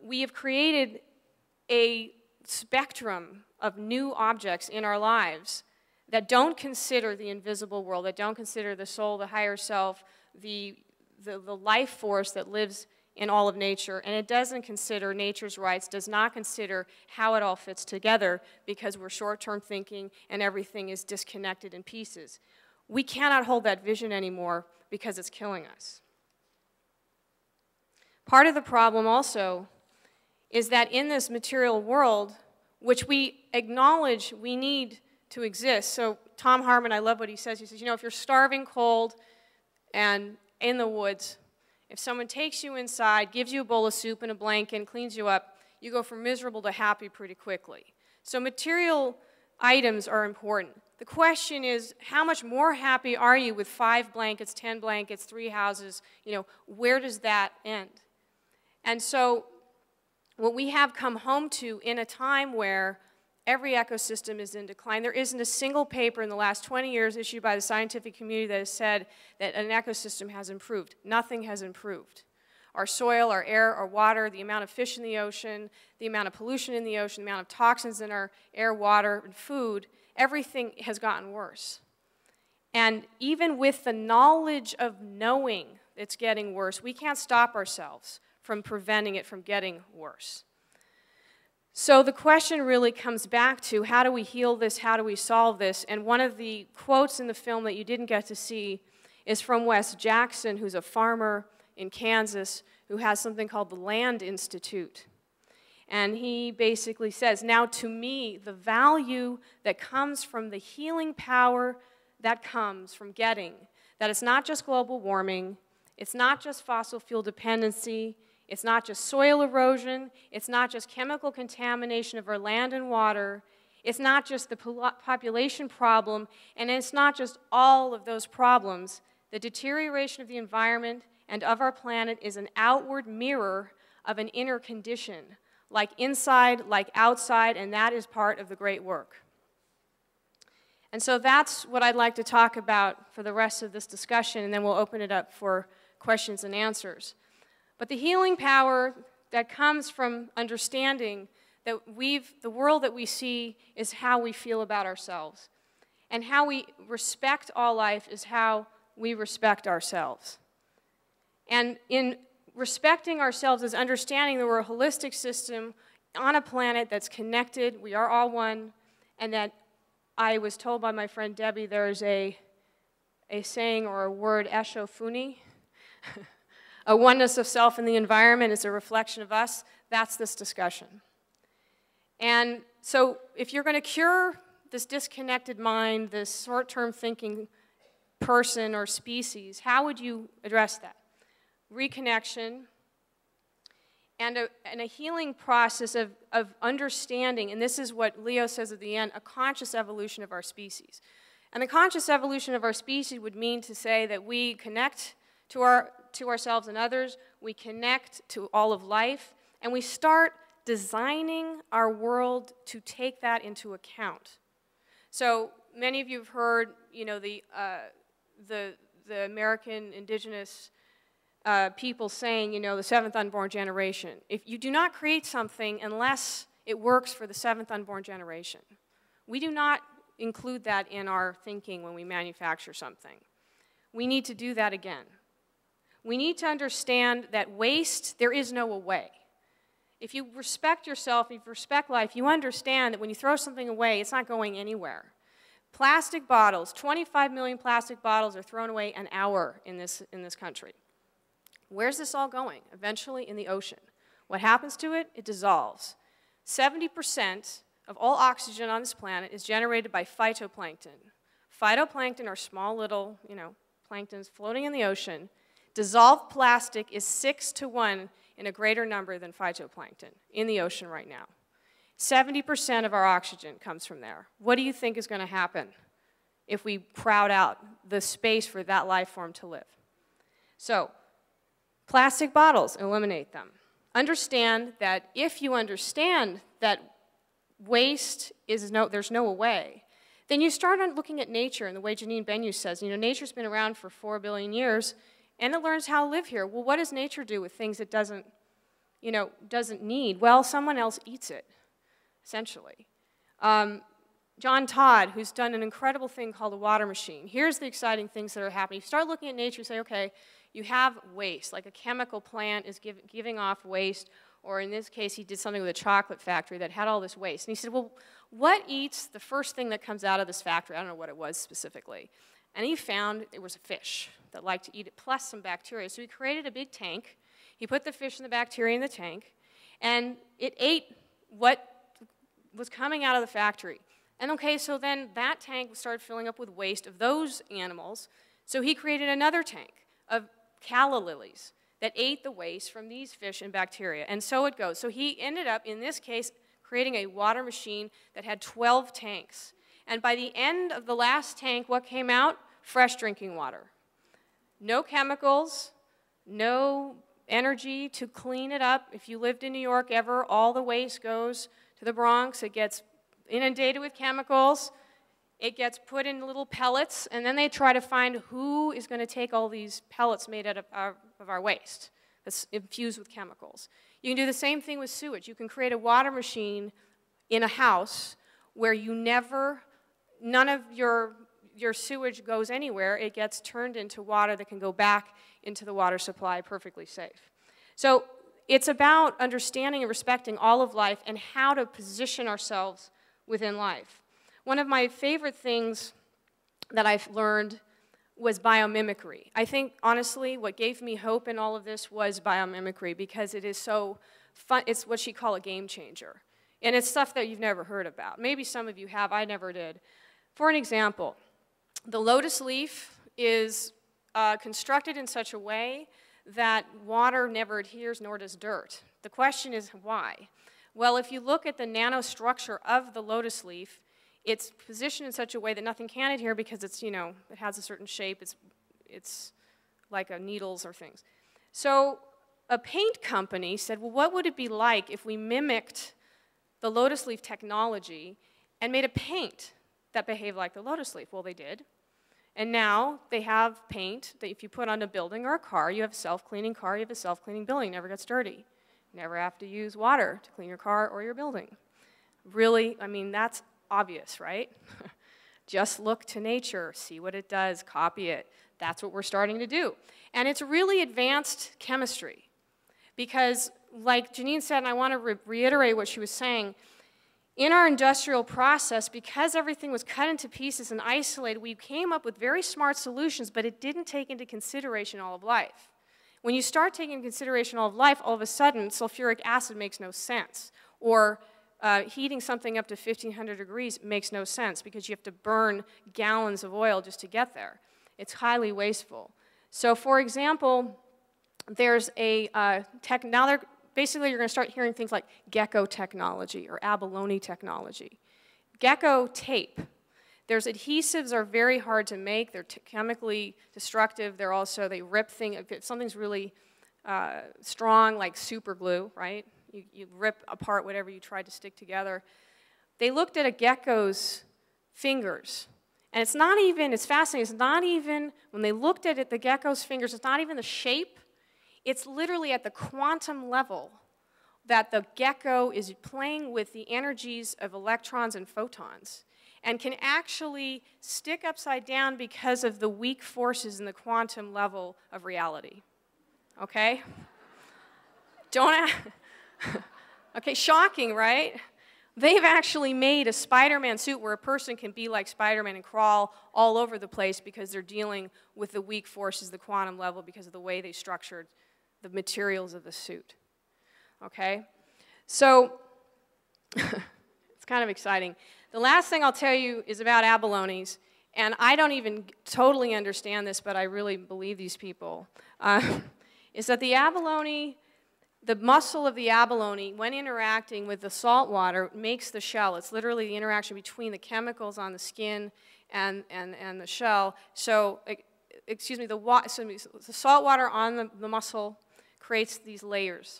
we have created a spectrum of new objects in our lives that don't consider the invisible world, that don't consider the soul, the higher self, the life force that lives in all of nature, and it doesn't consider nature's rights, does not consider how it all fits together, because we're short-term thinking and everything is disconnected in pieces. We cannot hold that vision anymore because it's killing us. Part of the problem also is that in this material world, which we acknowledge we need to exist. So Tom Hartman, I love what he says. He says, you know, if you're starving cold and in the woods, if someone takes you inside, gives you a bowl of soup and a blanket, cleans you up, you go from miserable to happy pretty quickly. So material items are important. The question is, how much more happy are you with 5 blankets, 10 blankets, 3 houses? You know, where does that end? And so what we have come home to in a time where every ecosystem is in decline. There isn't a single paper in the last 20 years issued by the scientific community that has said that an ecosystem has improved. Nothing has improved. Our soil, our air, our water, the amount of fish in the ocean, the amount of pollution in the ocean, the amount of toxins in our air, water, and food, everything has gotten worse. And even with the knowledge of knowing it's getting worse, we can't stop ourselves from preventing it from getting worse. So the question really comes back to, how do we heal this? How do we solve this? And one of the quotes in the film that you didn't get to see is from Wes Jackson, who's a farmer in Kansas who has something called the Land Institute. And he basically says, now to me, the value that comes from the healing power that comes from getting that it's not just global warming, it's not just fossil fuel dependency, it's not just soil erosion, it's not just chemical contamination of our land and water, it's not just the population problem, and it's not just all of those problems. The deterioration of the environment and of our planet is an outward mirror of an inner condition, like inside, like outside, and that is part of the great work. And so that's what I'd like to talk about for the rest of this discussion, and then we'll open it up for questions and answers. But the healing power that comes from understanding that the world that we see is how we feel about ourselves. And how we respect all life is how we respect ourselves. And in respecting ourselves is understanding that we're a holistic system on a planet that's connected, we are all one, and that I was told by my friend Debbie there's a saying or a word, eshofuni, a oneness of self in the environment is a reflection of us. That's this discussion. And so if you're going to cure this disconnected mind, this short-term thinking person or species, how would you address that? Reconnection and a healing process of understanding, and this is what Leo says at the end, a conscious evolution of our species. And the conscious evolution of our species would mean to say that we connect to ourselves and others, we connect to all of life, and we start designing our world to take that into account. So many of you have heard, you know, the American indigenous people saying, you know, the 7th unborn generation. If you do not create something unless it works for the 7th unborn generation. We do not include that in our thinking when we manufacture something. We need to do that again. We need to understand that waste, there is no away. If you respect yourself, if you respect life, you understand that when you throw something away, it's not going anywhere. Plastic bottles, 25 million plastic bottles are thrown away an hour in this country. Where's this all going? Eventually in the ocean. What happens to it? It dissolves. 70% of all oxygen on this planet is generated by phytoplankton. Phytoplankton are small little, you know, planktons floating in the ocean. Dissolved plastic is 6 to 1 in a greater number than phytoplankton in the ocean right now. 70% of our oxygen comes from there. What do you think is going to happen if we crowd out the space for that life form to live? So, plastic bottles, eliminate them. Understand that if you understand that waste is there's no away, then you start on looking at nature and the way Janine Benyus says, you know, nature's been around for 4 billion years and it learns how to live here. Well, what does nature do with things it doesn't you know, doesn't need? Well, someone else eats it, essentially. John Todd, who's done an incredible thing called a water machine. Here's the exciting things that are happening. You start looking at nature, you say, okay, you have waste, like a chemical plant is giving off waste, or in this case, he did something with a chocolate factory that had all this waste. And he said, well, what eats the first thing that comes out of this factory? I don't know what it was specifically. And he found it was a fish that liked to eat it, plus some bacteria. So he created a big tank. He put the fish and the bacteria in the tank, and it ate what was coming out of the factory. And okay, so then that tank started filling up with waste of those animals. So he created another tank of calla lilies that ate the waste from these fish and bacteria. And so it goes. So he ended up, in this case, creating a water machine that had 12 tanks. And by the end of the last tank, what came out? Fresh drinking water. No chemicals, no energy to clean it up. If you lived in New York ever, all the waste goes to the Bronx. It gets inundated with chemicals. It gets put in little pellets, and then they try to find who is going to take all these pellets made out of our waste that's infused with chemicals. You can do the same thing with sewage. You can create a water machine in a house where none of your sewage goes anywhere. It gets turned into water that can go back into the water supply perfectly safe. So it's about understanding and respecting all of life and how to position ourselves within life. One of my favorite things that I've learned was biomimicry. I think, honestly, what gave me hope in all of this was biomimicry, because it is so fun. It's what she called a game changer. And it's stuff that you've never heard about. Maybe some of you have, I never did. For an example, the lotus leaf is constructed in such a way that water never adheres, nor does dirt. The question is why? Well, if you look at the nanostructure of the lotus leaf, it's positioned in such a way that nothing can adhere because it's, you know, it has a certain shape. It's like needles or things. So a paint company said, well, what would it be like if we mimicked the lotus leaf technology and made a paint that behaved like the lotus leaf? Well, they did. And now they have paint that if you put on a building or a car, you have a self-cleaning car, you have a self-cleaning building, never gets dirty. You never have to use water to clean your car or your building. Really, I mean, that's obvious, right? Just look to nature, see what it does, copy it. That's what we're starting to do. And it's really advanced chemistry. Because, like Janine said, and I want to reiterate what she was saying, in our industrial process, because everything was cut into pieces and isolated, we came up with very smart solutions, but it didn't take into consideration all of life. When you start taking into consideration all of life, all of a sudden, sulfuric acid makes no sense. Or heating something up to 1,500 degrees makes no sense because you have to burn gallons of oil just to get there. It's highly wasteful. So, for example, there's a basically you're going to start hearing things like gecko technology or abalone technology. Gecko tape. There's adhesives are very hard to make. They're chemically destructive. They rip things. If something's really strong, like super glue, right? You rip apart whatever you tried to stick together. They looked at a gecko's fingers. And it's fascinating. It's not even, when they looked at it, the gecko's fingers, it's not even the shape. It's literally at the quantum level that the gecko is playing with the energies of electrons and photons and can actually stick upside down because of the weak forces in the quantum level of reality. Okay? Okay, shocking, right? They've actually made a Spider-Man suit where a person can be like Spider-Man and crawl all over the place because they're dealing with the weak forces, the quantum level, because of the way they structured the materials of the suit. Okay? So, it's kind of exciting. The last thing I'll tell you is about abalones, and I don't even totally understand this, but I really believe these people, is that the abalone, the muscle of the abalone, when interacting with the salt water, makes the shell. It's literally the interaction between the chemicals on the skin and the shell. So, excuse me, the salt water on the muscle creates these layers.